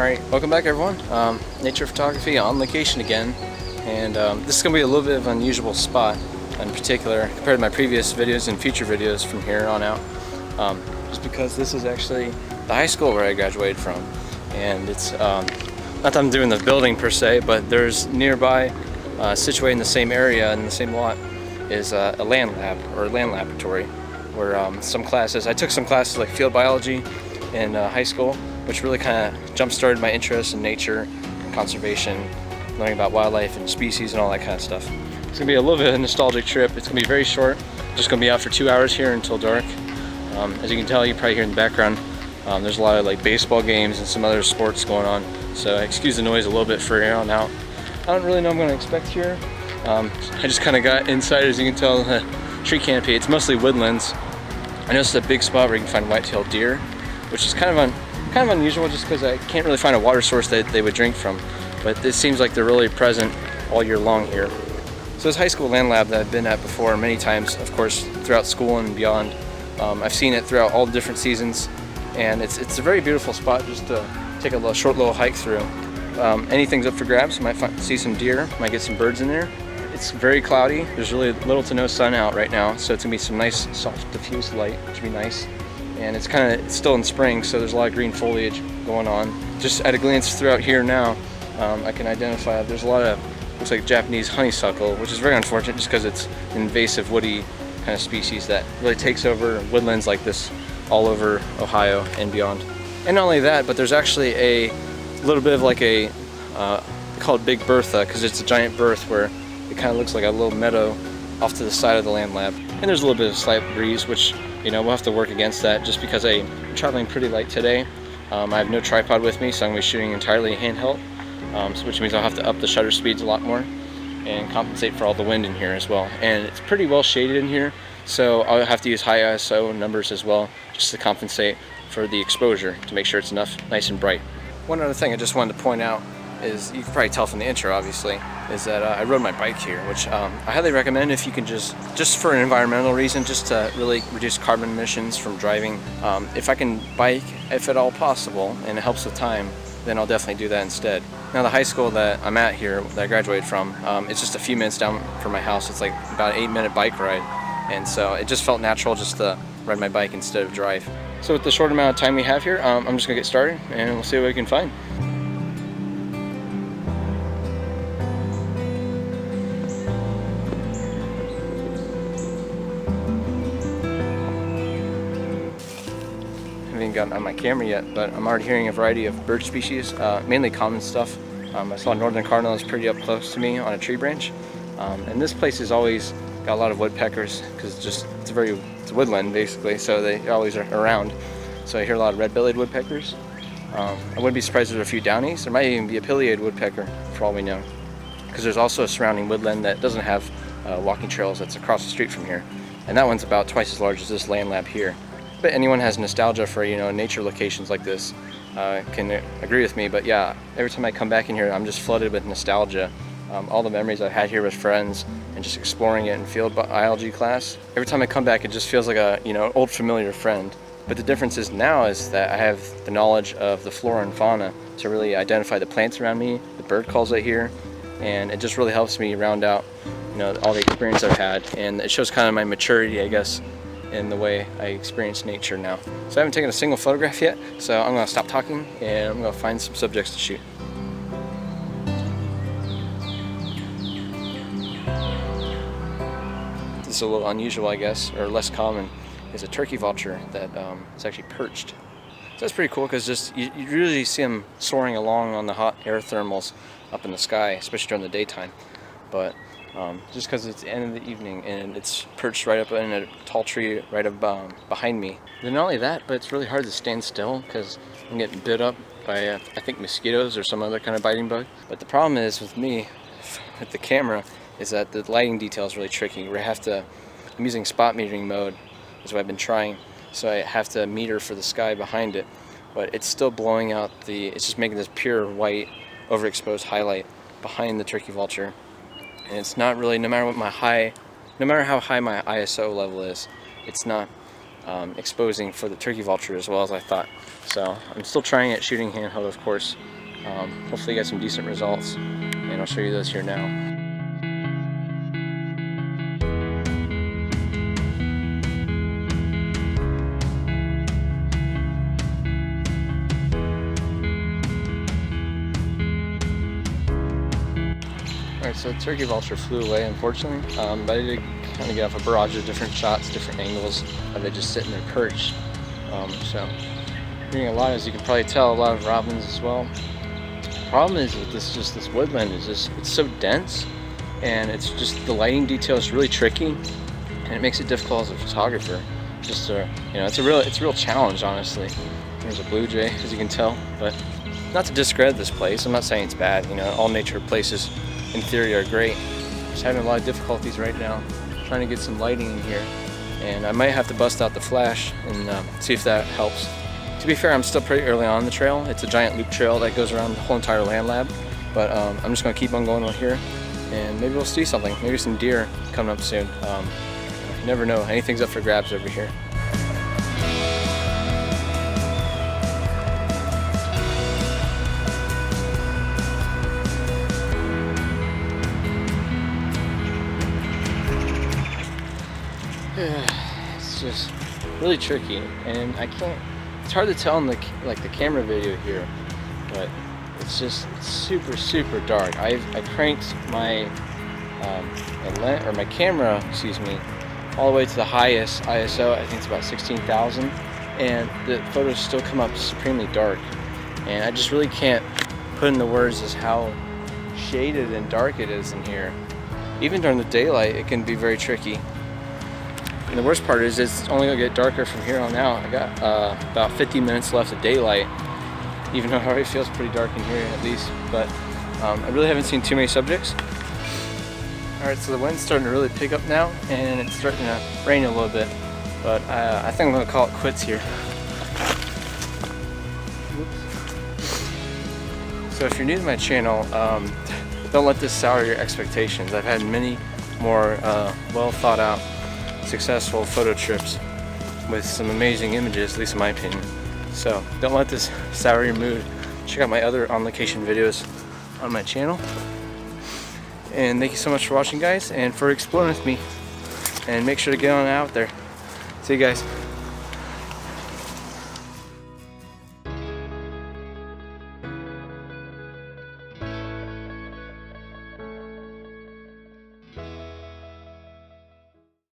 Alright, welcome back everyone. Nature photography on location again, and this is going to be a little bit of an unusual spot in particular compared to my previous videos and future videos from here on out, just because this is actually the high school where I graduated from, and it's not that I'm doing the building per se, but there's nearby, situated in the same area in the same lot, is a land lab or land laboratory where I took some classes like field biology in high school, which really kind of jump-started my interest in nature and conservation, learning about wildlife and species and all that kind of stuff. It's going to be a little bit of a nostalgic trip. It's going to be very short. Just going to be out for 2 hours here until dark. As you can tell, you probably hear in the background, there's a lot of like baseball games and some other sports going on, so excuse the noise a little bit for here on out. I don't really know what I'm going to expect here. I just kind of got inside, as you can tell, the tree canopy. It's mostly woodlands. I noticed a big spot where you can find white-tailed deer, which is kind of unusual just because I can't really find a water source that they would drink from, but it seems like they're really present all year long here. So this high school land lab that I've been at before many times, of course, throughout school and beyond. I've seen it throughout all the different seasons, and it's a very beautiful spot just to take a short little hike through. Anything's up for grabs. You might see some deer, might get some birds in there. It's very cloudy. There's really little to no sun out right now, so it's gonna be some nice soft diffuse light, which would be nice. And it's still in spring, so there's a lot of green foliage going on. Just at a glance throughout here now, I can identify there's a lot of, looks like Japanese honeysuckle, which is very unfortunate just because it's an invasive woody kind of species that really takes over woodlands like this all over Ohio and beyond. And not only that, but there's actually a little bit of like a, called Big Bertha, because it's a giant berth where it kind of looks like a little meadow off to the side of the land lab. And there's a little bit of slight breeze, which, you know, we'll have to work against that just because I'm traveling pretty light today. I have no tripod with me, so I'm going to be shooting entirely handheld, which means I'll have to up the shutter speeds a lot more and compensate for all the wind in here as well. And it's pretty well shaded in here, so I'll have to use high ISO numbers as well just to compensate for the exposure to make sure it's nice and bright. One other thing I just wanted to point out is, you can probably tell from the intro obviously, is that I rode my bike here, which I highly recommend if you can just for an environmental reason, just to really reduce carbon emissions from driving. If I can bike, if at all possible, and it helps with time, then I'll definitely do that instead. Now the high school that I'm at here, that I graduated from, it's just a few minutes down from my house. It's like about an 8-minute bike ride, and so it just felt natural just to ride my bike instead of drive. So with the short amount of time we have here, I'm just gonna get started and we'll see what we can find. I haven't gotten on my camera yet, but I'm already hearing a variety of bird species, mainly common stuff. I saw a northern cardinal that's pretty up close to me on a tree branch, and this place has always got a lot of woodpeckers because it's a woodland basically, so they always are around. So I hear a lot of red-bellied woodpeckers. I wouldn't be surprised if there are a few downies. There might even be a pileated woodpecker for all we know, because there's also a surrounding woodland that doesn't have walking trails that's across the street from here, and that one's about twice as large as this land lab here. But anyone has nostalgia for, you know, nature locations like this can agree with me. But yeah, every time I come back in here, I'm just flooded with nostalgia. All the memories I've had here with friends and just exploring it in field biology class. Every time I come back, it just feels like a, you know, old familiar friend. But the difference is now is that I have the knowledge of the flora and fauna to really identify the plants around me, the bird calls I hear, and it just really helps me round out, you know, all the experience I've had, and it shows kind of my maturity, I guess, in the way I experience nature now. So I haven't taken a single photograph yet, so I'm going to stop talking and I'm going to find some subjects to shoot. This is a little unusual, I guess, or less common, is a turkey vulture that is actually perched. So that's pretty cool because you usually see them soaring along on the hot air thermals up in the sky, especially during the daytime. But just because it's the end of the evening and it's perched right up in a tall tree right up behind me. And not only that, but it's really hard to stand still because I'm getting bit up by I think mosquitoes or some other kind of biting bug. But the problem is with me, with the camera, is that the lighting detail is really tricky. I'm using spot metering mode, is what I've been trying, so I have to meter for the sky behind it, but it's still blowing out it's just making this pure white overexposed highlight behind the turkey vulture. And it's not really, no matter how high my ISO level is, it's not exposing for the turkey vulture as well as I thought. So I'm still trying it shooting handheld, of course. Hopefully get some decent results, and I'll show you those here now. Alright, so the turkey vulture flew away, unfortunately, but I did kind of get off a barrage of different shots, different angles of it just sitting there perched. So I'm hearing a lot, as you can probably tell, a lot of robins as well. The problem is with this woodland is it's so dense, and it's just the lighting detail is really tricky, and it makes it difficult as a photographer. Just to, it's a real challenge, honestly. There's a blue jay, as you can tell, but not to discredit this place. I'm not saying it's bad. All nature places in theory are great. Just having a lot of difficulties right now trying to get some lighting in here, and I might have to bust out the flash and see if that helps. To be fair, I'm still pretty early on the trail. It's a giant loop trail that goes around the whole entire land lab, but I'm just going to keep on going on here, and maybe we'll see something. Maybe some deer coming up soon. You never know. Anything's up for grabs over here. It's just really tricky, and it's hard to tell in the camera video here, but it's super dark. I cranked my my camera, all the way to the highest ISO. I think it's about 16,000, and the photos still come up supremely dark, and I just really can't put into words as how shaded and dark it is in here. Even during the daylight, it can be very tricky. And the worst part is it's only going to get darker from here on out. I got about 50 minutes left of daylight, even though it already feels pretty dark in here at least. But I really haven't seen too many subjects. Alright, so the wind's starting to really pick up now, and it's starting to rain a little bit. But I think I'm going to call it quits here. So if you're new to my channel, don't let this sour your expectations. I've had many more well thought out, successful photo trips with some amazing images, at least in my opinion. So don't let this sour your mood. Check out my other on location videos on my channel. And thank you so much for watching, guys, and for exploring with me. And make sure to get on out there. See you guys.